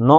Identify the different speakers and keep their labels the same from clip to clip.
Speaker 1: 9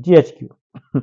Speaker 1: GHQ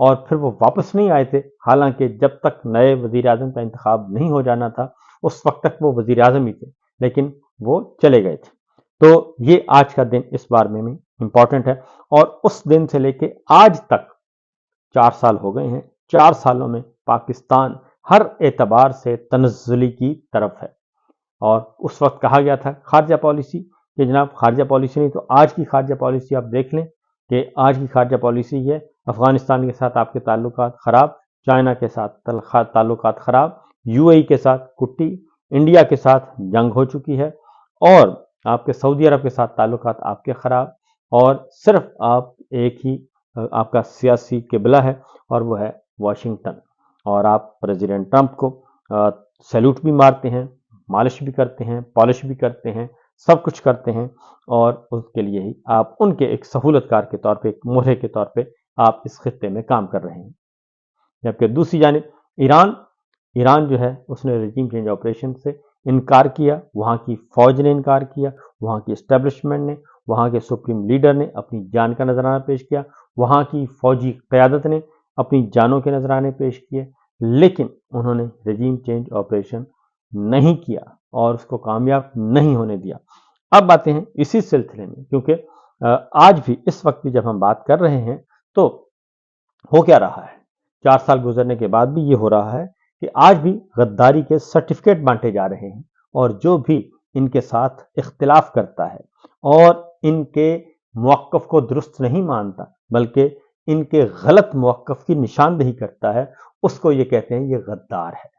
Speaker 1: اور پھر وہ واپس نہیں آئے تھے، حالانکہ جب تک نئے وزیر اعظم کا انتخاب نہیں ہو جانا تھا اس وقت تک وہ وزیر اعظم ہی تھے، لیکن وہ چلے گئے تھے۔ تو یہ آج کا دن اس بار میں امپورٹنٹ ہے، اور اس دن سے لے کے آج تک 4 سال ہو گئے ہیں۔ 4 سالوں میں پاکستان ہر اعتبار سے تنزلی کی طرف ہے، اور اس وقت کہا گیا تھا خارجہ پالیسی کہ جناب خارجہ پالیسی نہیں، تو آج کی خارجہ پالیسی آپ دیکھ لیں کہ آج کی خارجہ پالیسی ہے افغانستان کے ساتھ آپ کے تعلقات خراب، چائنا کے ساتھ تعلقات خراب، یو اے ای کے ساتھ کٹی، انڈیا کے ساتھ جنگ ہو چکی ہے، اور آپ کے سعودی عرب کے ساتھ تعلقات آپ کے خراب، اور صرف آپ ایک ہی آپ کا سیاسی قبلہ ہے اور وہ ہے واشنگٹن، اور آپ پریزیڈنٹ ٹرمپ کو سیلوٹ بھی مارتے ہیں، مالش بھی کرتے ہیں، پالش بھی کرتے ہیں، سب کچھ کرتے ہیں، اور اس کے لیے ہی آپ ان کے ایک سہولت کار کے طور پہ، ایک مہرے کے طور پہ آپ اس خطے میں کام کر رہے ہیں۔ جبکہ دوسری جانب ایران جو ہے اس نے رجیم چینج آپریشن سے انکار کیا، وہاں کی فوج نے انکار کیا، وہاں کی اسٹیبلشمنٹ نے، وہاں کے سپریم لیڈر نے اپنی جان کا نذرانہ پیش کیا، وہاں کی فوجی قیادت نے اپنی جانوں کے نذرانے پیش کیے، لیکن انہوں نے رجیم چینج آپریشن نہیں کیا اور اس کو کامیاب نہیں ہونے دیا۔ اب آتے ہیں اسی سلسلے میں، کیونکہ آج بھی اس وقت بھی جب ہم بات کر رہے ہیں تو ہو کیا رہا ہے، 4 سال گزرنے کے بعد بھی یہ ہو رہا ہے کہ آج بھی غداری کے سرٹیفکیٹ بانٹے جا رہے ہیں، اور جو بھی ان کے ساتھ اختلاف کرتا ہے اور ان کے موقف کو درست نہیں مانتا بلکہ ان کے غلط موقف کی نشاندہی کرتا ہے، اس کو یہ کہتے ہیں یہ غدار ہے۔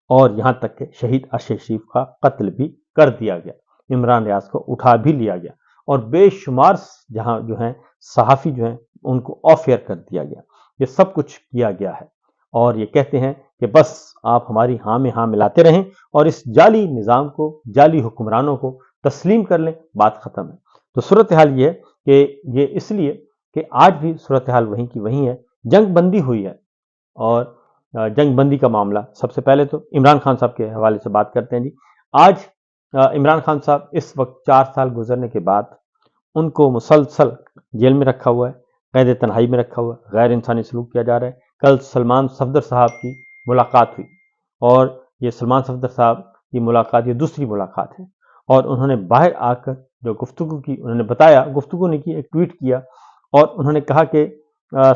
Speaker 1: اور یہاں تک کہ شہید اشرف شریف کا قتل بھی کر دیا گیا، عمران ریاض کو اٹھا بھی لیا گیا، اور بے شمار جہاں جو ہیں صحافی جو ہیں ان کو آف ایئر کر دیا گیا۔ یہ سب کچھ کیا گیا ہے، اور یہ کہتے ہیں کہ بس آپ ہماری ہاں میں ہاں ملاتے رہیں اور اس جعلی نظام کو، جعلی حکمرانوں کو تسلیم کر لیں، بات ختم ہے۔ تو صورتحال یہ ہے کہ یہ اس لیے کہ آج بھی صورتحال وہیں کی وہیں ہے، جنگ بندی ہوئی ہے، اور جنگ بندی کا معاملہ سب سے پہلے تو عمران خان صاحب کے حوالے سے بات کرتے ہیں جی۔ آج عمران خان صاحب اس وقت 4 سال گزرنے کے بعد ان کو مسلسل جیل میں رکھا ہوا ہے، قید تنہائی میں رکھا ہوا ہے، غیر انسانی سلوک کیا جا رہا ہے۔ کل سلمان صفدر صاحب کی ملاقات ہوئی، اور یہ سلمان صفدر صاحب کی ملاقات یہ دوسری ملاقات ہے، اور انہوں نے باہر آ کر جو گفتگو کی، انہوں نے بتایا، گفتگو نہیں کی، ایک ٹویٹ کیا، اور انہوں نے کہا کہ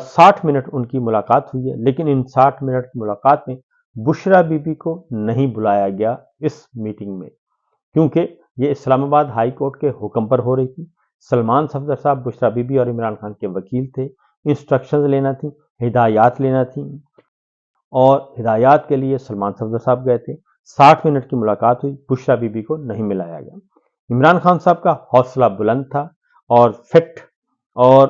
Speaker 1: 60 منٹ ان کی ملاقات ہوئی ہے، لیکن ان 60 منٹ کی ملاقات میں بشرا بی بی کو نہیں بلایا گیا اس میٹنگ میں، کیونکہ یہ اسلام آباد ہائی کورٹ کے حکم پر ہو رہی تھی۔ سلمان صفدر صاحب بشرا بی بی اور عمران خان کے وکیل تھے، انسٹرکشنز لینا تھیں، ہدایات لینا تھیں، اور ہدایات کے لیے سلمان صفدر صاحب گئے تھے۔ 60 منٹ کی ملاقات ہوئی، بشرا بی بی کو نہیں ملایا گیا۔ عمران خان صاحب کا حوصلہ بلند تھا، اور فٹ اور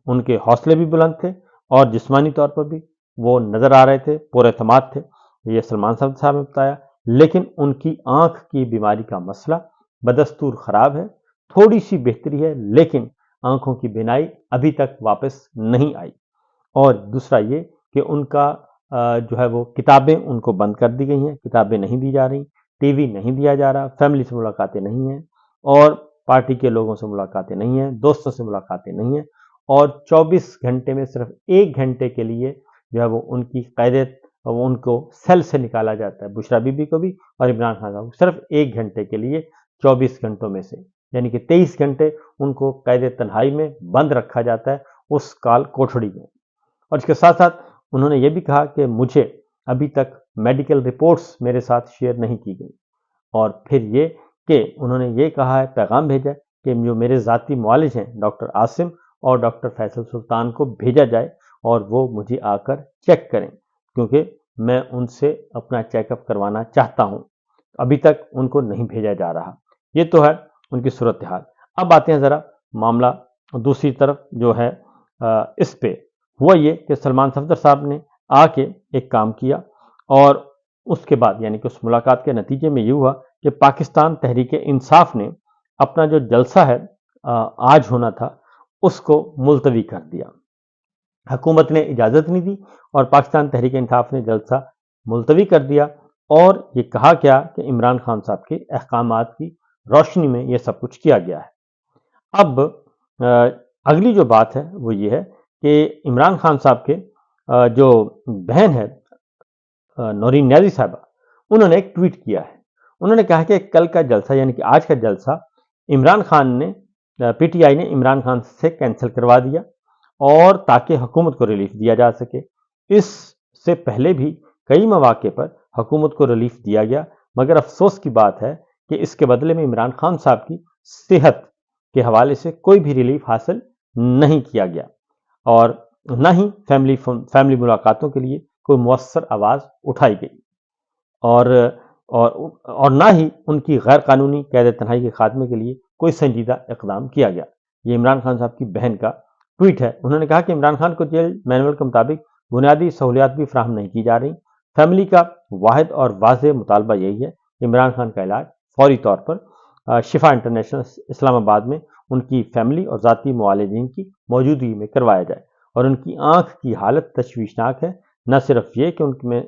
Speaker 1: ان کے حوصلے بھی بلند تھے، اور جسمانی طور پر بھی وہ نظر آ رہے تھے، پر اعتماد تھے، یہ سلمان صاحب نے بتایا۔ لیکن ان کی آنکھ کی بیماری کا مسئلہ بدستور خراب ہے، تھوڑی سی بہتری ہے، لیکن آنکھوں کی بینائی ابھی تک واپس نہیں آئی۔ اور دوسرا یہ کہ ان کا جو ہے وہ کتابیں ان کو بند کر دی گئی ہیں، کتابیں نہیں دی جا رہی، ٹی وی نہیں دیا جا رہا، فیملی سے ملاقاتیں نہیں ہیں، اور پارٹی کے لوگوں سے ملاقاتیں نہیں ہیں، دوستوں سے ملاقاتیں نہیں ہیں، اور 24 گھنٹے میں صرف 1 گھنٹے کے لیے جو ہے وہ ان کی قیدیت، ان کو سیل سے نکالا جاتا ہے، بشرا بی بی کو بھی اور عمران خان صاحب کو صرف 1 گھنٹے کے لیے 24 گھنٹوں میں سے، یعنی کہ 23 گھنٹے ان کو قید تنہائی میں بند رکھا جاتا ہے اس کال کوٹھڑی میں۔ اور اس کے ساتھ ساتھ انہوں نے یہ بھی کہا کہ مجھے ابھی تک میڈیکل رپورٹس میرے ساتھ شیئر نہیں کی گئی، اور پھر یہ کہ انہوں نے یہ کہا ہے، پیغام بھیجا ہے کہ جو میرے ذاتی معالج ہیں ڈاکٹر عاصم اور ڈاکٹر فیصل سلطان کو بھیجا جائے، اور وہ مجھے آ کر چیک کریں، کیونکہ میں ان سے اپنا چیک اپ کروانا چاہتا ہوں۔ ابھی تک ان کو نہیں بھیجا جا رہا۔ یہ تو ہے ان کی صورتحال۔ اب آتے ہیں ذرا معاملہ دوسری طرف جو ہے، اس پہ ہوا یہ کہ سلمان صفدر صاحب نے آ کے ایک کام کیا، اور اس کے بعد یعنی کہ اس ملاقات کے نتیجے میں یہ ہوا کہ پاکستان تحریک انصاف نے اپنا جو جلسہ ہے آج ہونا تھا اس کو ملتوی کر دیا۔ حکومت نے اجازت نہیں دی، اور پاکستان تحریک انصاف نے جلسہ ملتوی کر دیا، اور یہ کہا گیا کہ عمران خان صاحب کے احکامات کی روشنی میں یہ سب کچھ کیا گیا ہے۔ اب اگلی جو بات ہے وہ یہ ہے کہ عمران خان صاحب کے جو بہن ہے نورین نیازی صاحبہ، انہوں نے ایک ٹویٹ کیا ہے. انہوں نے کہا کہ کل کا جلسہ یعنی کہ آج کا جلسہ عمران خان نے پی ٹی آئی نے عمران خان سے کینسل کروا دیا اور تاکہ حکومت کو ریلیف دیا جا سکے. اس سے پہلے بھی کئی مواقع پر حکومت کو ریلیف دیا گیا، مگر افسوس کی بات ہے کہ اس کے بدلے میں عمران خان صاحب کی صحت کے حوالے سے کوئی بھی ریلیف حاصل نہیں کیا گیا اور نہ ہی فیملی ملاقاتوں کے لیے کوئی مؤثر آواز اٹھائی گئی اور نہ ہی ان کی غیر قانونی قید تنہائی کے خاتمے کے لیے کوئی سنجیدہ اقدام کیا گیا. یہ عمران خان صاحب کی بہن کا ٹویٹ ہے. انہوں نے کہا کہ عمران خان کو جیل مینول کے مطابق بنیادی سہولیات بھی فراہم نہیں کی جا رہی. فیملی کا واحد اور واضح مطالبہ یہی ہے کہ عمران خان کا علاج فوری طور پر شفا انٹرنیشنل اسلام آباد میں ان کی فیملی اور ذاتی معالجین کی موجودگی میں کروایا جائے. اور ان کی آنکھ کی حالت تشویشناک ہے. نہ صرف یہ کہ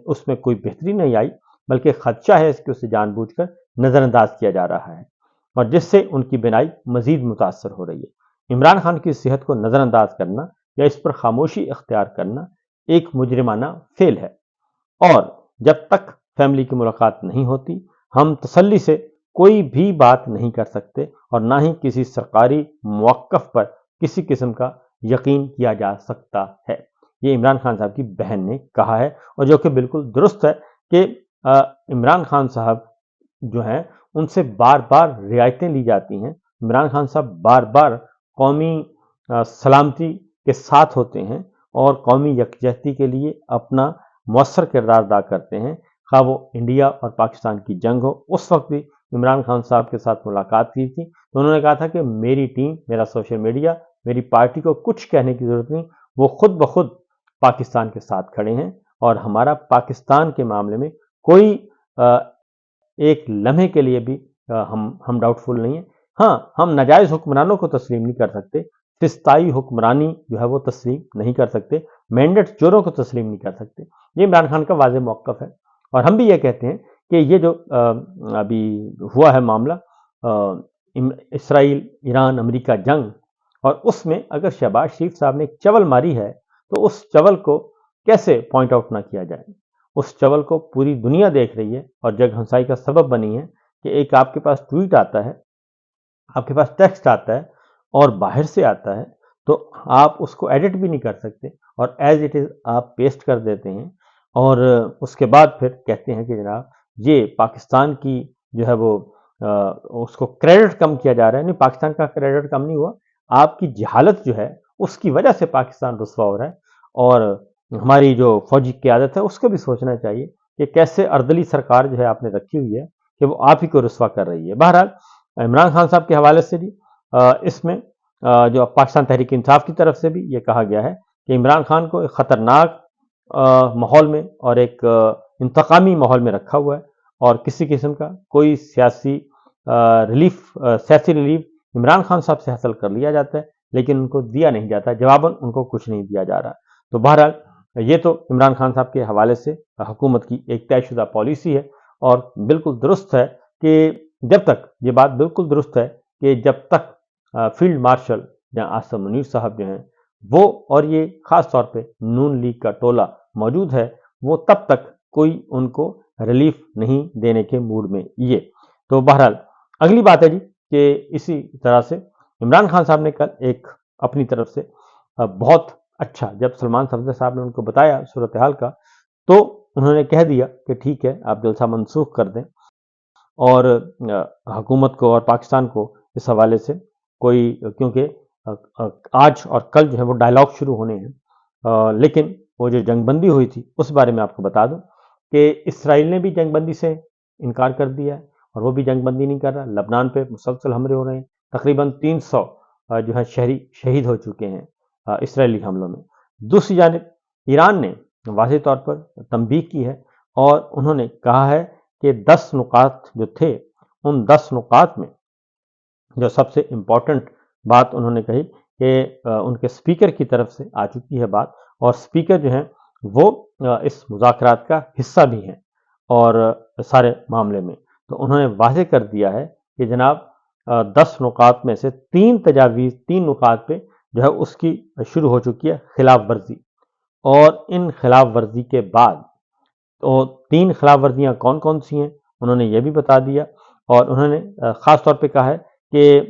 Speaker 1: اس میں کوئی بہتری نہیں آئی، بلکہ خدشہ ہے کہ اسے جان بوجھ کر نظر انداز کیا جا رہا ہے اور جس سے ان کی بینائی مزید متاثر ہو رہی ہے. عمران خان کی صحت کو نظر انداز کرنا یا اس پر خاموشی اختیار کرنا ایک مجرمانہ فعل ہے اور جب تک فیملی کی ملاقات نہیں ہوتی ہم تسلی سے کوئی بھی بات نہیں کر سکتے اور نہ ہی کسی سرکاری موقف پر کسی قسم کا یقین کیا جا سکتا ہے. یہ عمران خان صاحب کی بہن نے کہا ہے اور جو کہ بالکل درست ہے کہ عمران خان صاحب جو ہیں ان سے بار بار رعایتیں لی جاتی ہیں. عمران خان صاحب بار بار قومی سلامتی کے ساتھ ہوتے ہیں اور قومی یکجہتی کے لیے اپنا مؤثر کردار ادا کرتے ہیں. خواہ وہ انڈیا اور پاکستان کی جنگ ہو، اس وقت بھی عمران خان صاحب کے ساتھ ملاقات کی تھی تو انہوں نے کہا تھا کہ میری ٹیم، میرا سوشل میڈیا، میری پارٹی کو کچھ کہنے کی ضرورت نہیں، وہ خود بخود پاکستان کے ساتھ کھڑے ہیں اور ہمارا پاکستان کے معاملے میں کوئی ایک لمحے کے لیے بھی ہم ڈاؤٹ فل نہیں ہیں. ہاں، ہم ناجائز حکمرانوں کو تسلیم نہیں کر سکتے، فسطائی حکمرانی جو ہے وہ تسلیم نہیں کر سکتے، مینڈیٹ چوروں کو تسلیم نہیں کر سکتے. یہ عمران خان کا واضح موقف ہے اور ہم بھی یہ کہتے ہیں کہ یہ جو ابھی ہوا ہے معاملہ اسرائیل ایران امریکہ جنگ، اور اس میں اگر شہباز شریف صاحب نے ایک چول ماری ہے تو اس چول کو کیسے پوائنٹ آؤٹ نہ کیا جائے. اس چول کو پوری دنیا دیکھ رہی ہے اور جگ ہنسائی کا سبب بنی ہے کہ ایک آپ کے پاس ٹویٹ آتا ہے، آپ کے پاس ٹیکسٹ آتا ہے اور باہر سے آتا ہے تو آپ اس کو ایڈٹ بھی نہیں کر سکتے اور ایز اٹ از آپ پیسٹ کر دیتے ہیں اور اس کے بعد پھر کہتے ہیں کہ جناب یہ پاکستان کی جو ہے وہ اس کو کریڈٹ کم کیا جا رہا ہے. نہیں، پاکستان کا کریڈٹ کم نہیں ہوا، آپ کی جہالت جو ہے اس کی وجہ سے پاکستان رسوا ہو رہا ہے اور ہماری جو فوجی قیادت ہے اس کو بھی سوچنا چاہیے کہ کیسے اردلی سرکار جو ہے آپ نے رکھی ہوئی ہے کہ وہ آپ ہی کو رسوا کر رہی ہے. بہرحال عمران خان صاحب کے حوالے سے بھی اس میں جو پاکستان تحریک انصاف کی طرف سے بھی یہ کہا گیا ہے کہ عمران خان کو ایک خطرناک ماحول میں اور ایک انتقامی ماحول میں رکھا ہوا ہے اور کسی قسم کا کوئی سیاسی ریلیف عمران خان صاحب سے حاصل کر لیا جاتا ہے لیکن ان کو دیا نہیں جاتا، جواباً ان کو کچھ نہیں دیا جا رہا. تو بہرحال یہ تو عمران خان صاحب کے حوالے سے حکومت کی ایک طے شدہ پالیسی ہے اور بالکل درست ہے کہ جب تک یہ بات بالکل درست ہے کہ جب تک فیلڈ مارشل یا عاصم منیر صاحب جو ہیں وہ اور یہ خاص طور پہ نون لیگ کا ٹولہ موجود ہے وہ تب تک کوئی ان کو ریلیف نہیں دینے کے موڈ میں. یہ تو بہرحال اگلی بات ہے جی کہ اسی طرح سے عمران خان صاحب نے کل ایک اپنی طرف سے بہت اچھا، جب سلمان صفدر صاحب نے ان کو بتایا صورتحال کا تو انہوں نے کہہ دیا کہ ٹھیک ہے آپ جلسہ منسوخ کر دیں اور حکومت کو اور پاکستان کو اس حوالے سے کوئی، کیونکہ آج اور کل جو ہے وہ ڈائلاگ شروع ہونے ہیں لیکن وہ جو جنگ بندی ہوئی تھی اس بارے میں آپ کو بتا دوں کہ اسرائیل نے بھی جنگ بندی سے انکار کر دیا ہے اور وہ بھی جنگ بندی نہیں کر رہا. لبنان پہ مسلسل حملے ہو رہے ہیں، تقریباً 300 جو ہے شہری شہید ہو چکے ہیں اسرائیلی حملوں میں. دوسری جانب ایران نے واضح طور پر تنبیہ کی ہے اور انہوں نے کہا ہے کہ 10 نکات جو تھے ان 10 نکات میں جو سب سے امپورٹنٹ بات انہوں نے کہی کہ ان کے سپیکر کی طرف سے آ چکی ہے بات اور سپیکر جو ہیں وہ اس مذاکرات کا حصہ بھی ہیں اور سارے معاملے میں. تو انہوں نے واضح کر دیا ہے کہ جناب 10 نکات میں سے 3 نکات پہ جو ہے اس کی شروع ہو چکی ہے خلاف ورزی اور ان خلاف ورزی کے بعد تو 3 خلاف ورزیاں کون کون سی ہیں انہوں نے یہ بھی بتا دیا، اور انہوں نے خاص طور پہ کہا ہے کہ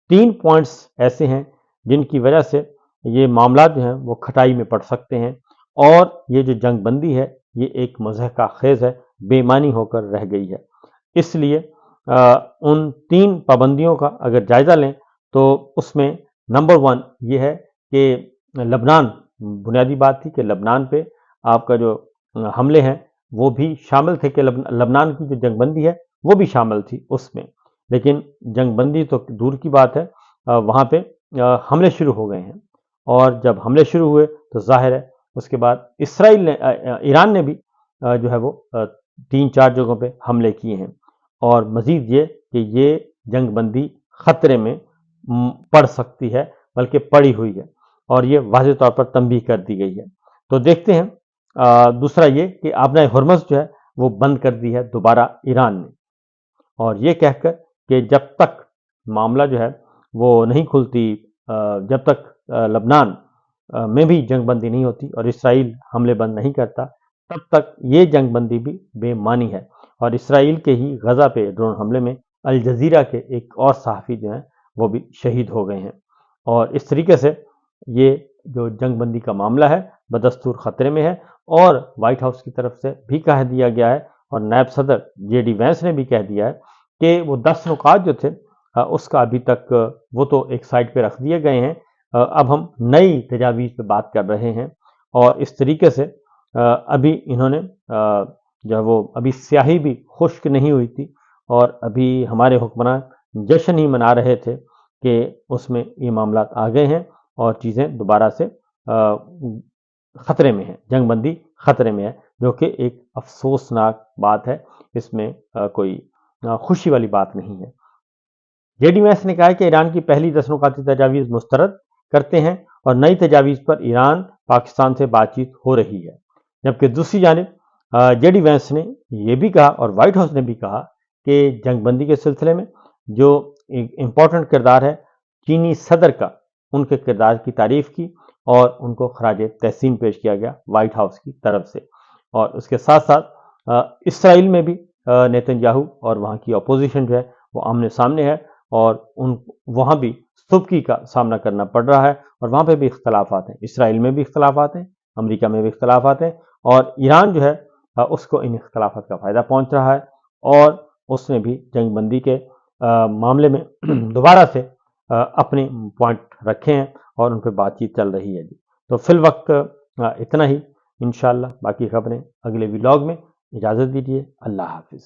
Speaker 1: 3 پوائنٹس ایسے ہیں جن کی وجہ سے یہ معاملات جو ہیں وہ کھٹائی میں پڑ سکتے ہیں، اور یہ جو جنگ بندی ہے یہ ایک مضحکہ خیز ہے، بے معنی ہو کر رہ گئی ہے۔ اس لیے ان 3 پابندیوں کا اگر جائزہ لیں تو اس میں نمبر 1 یہ ہے کہ لبنان، بنیادی بات تھی کہ لبنان پہ آپ کا جو حملے ہیں وہ بھی شامل تھے، کہ لبنان کی جو جنگ بندی ہے وہ بھی شامل تھی اس میں، لیکن جنگ بندی تو دور کی بات ہے، وہاں پہ حملے شروع ہو گئے ہیں، اور جب حملے شروع ہوئے تو ظاہر ہے اس کے بعد اسرائیل نے ایران نے بھی جو ہے وہ 3-4 جگہوں پہ حملے کیے ہیں، اور مزید یہ کہ یہ جنگ بندی خطرے میں پڑ سکتی ہے، بلکہ پڑی ہوئی ہے، اور یہ واضح طور پر تنبیہ کر دی گئی ہے۔ تو دیکھتے ہیں دوسرا یہ کہ آبنۂ ہرمز جو ہے وہ بند کر دی ہے دوبارہ ایران نے، اور یہ کہہ کر کہ جب تک معاملہ جو ہے وہ نہیں کھلتی، جب تک لبنان میں بھی جنگ بندی نہیں ہوتی اور اسرائیل حملے بند نہیں کرتا، تب تک یہ جنگ بندی بھی بے معنی ہے۔ اور اسرائیل کے ہی غزہ پہ ڈرون حملے میں الجزیرہ کے ایک اور صحافی جو ہیں وہ بھی شہید ہو گئے ہیں، اور اس طریقے سے یہ جو جنگ بندی کا معاملہ ہے بدستور خطرے میں ہے، اور وائٹ ہاؤس کی طرف سے بھی کہہ دیا گیا ہے، اور نائب صدر جے ڈی وینس نے بھی کہہ دیا ہے کہ وہ 10 نکات جو تھے اس کا ابھی تک وہ تو ایک سائڈ پہ رکھ دیے گئے ہیں، اب ہم نئی تجاویز پہ بات کر رہے ہیں، اور اس طریقے سے ابھی انہوں نے جو ہے وہ ابھی سیاہی بھی خشک نہیں ہوئی تھی، اور ابھی ہمارے حکمران جشن ہی منا رہے تھے کہ اس میں یہ معاملات آ گئے ہیں اور چیزیں دوبارہ سے خطرے میں ہیں، جنگ بندی خطرے میں ہے، جو کہ ایک افسوسناک بات ہے، اس میں کوئی خوشی والی بات نہیں ہے۔ جے ڈی وینس نے کہا کہ ایران کی پہلی 10 نکاتی تجاویز مسترد کرتے ہیں، اور نئی تجاویز پر ایران پاکستان سے بات چیت ہو رہی ہے، جبکہ دوسری جانب جے ڈی وینس نے یہ بھی کہا اور وائٹ ہاؤس نے بھی کہا کہ جنگ بندی کے سلسلے میں جو ایک امپورٹنٹ کردار ہے چینی صدر کا، ان کے کردار کی تعریف کی اور ان کو خراج تحسین پیش کیا گیا وائٹ ہاؤس کی طرف سے، اور اس کے ساتھ ساتھ اسرائیل میں بھی نیتن یاہو اور وہاں کی اپوزیشن جو ہے وہ آمنے سامنے ہے، اور وہاں بھی سبکی کا سامنا کرنا پڑ رہا ہے، اور وہاں پہ بھی اختلافات ہیں، اسرائیل میں بھی اختلافات ہیں، امریکہ میں بھی اختلافات ہیں، اور ایران جو ہے اس کو ان اختلافات کا فائدہ پہنچ رہا ہے، اور اس نے بھی جنگ بندی کے معاملے میں دوبارہ سے اپنے پوائنٹ رکھے ہیں، اور ان پہ بات چیت چل رہی ہے جی۔ تو فی الوقت اتنا ہی، انشاءاللہ باقی خبریں اگلے ولاگ میں۔ اجازت دیجیے، اللہ حافظ۔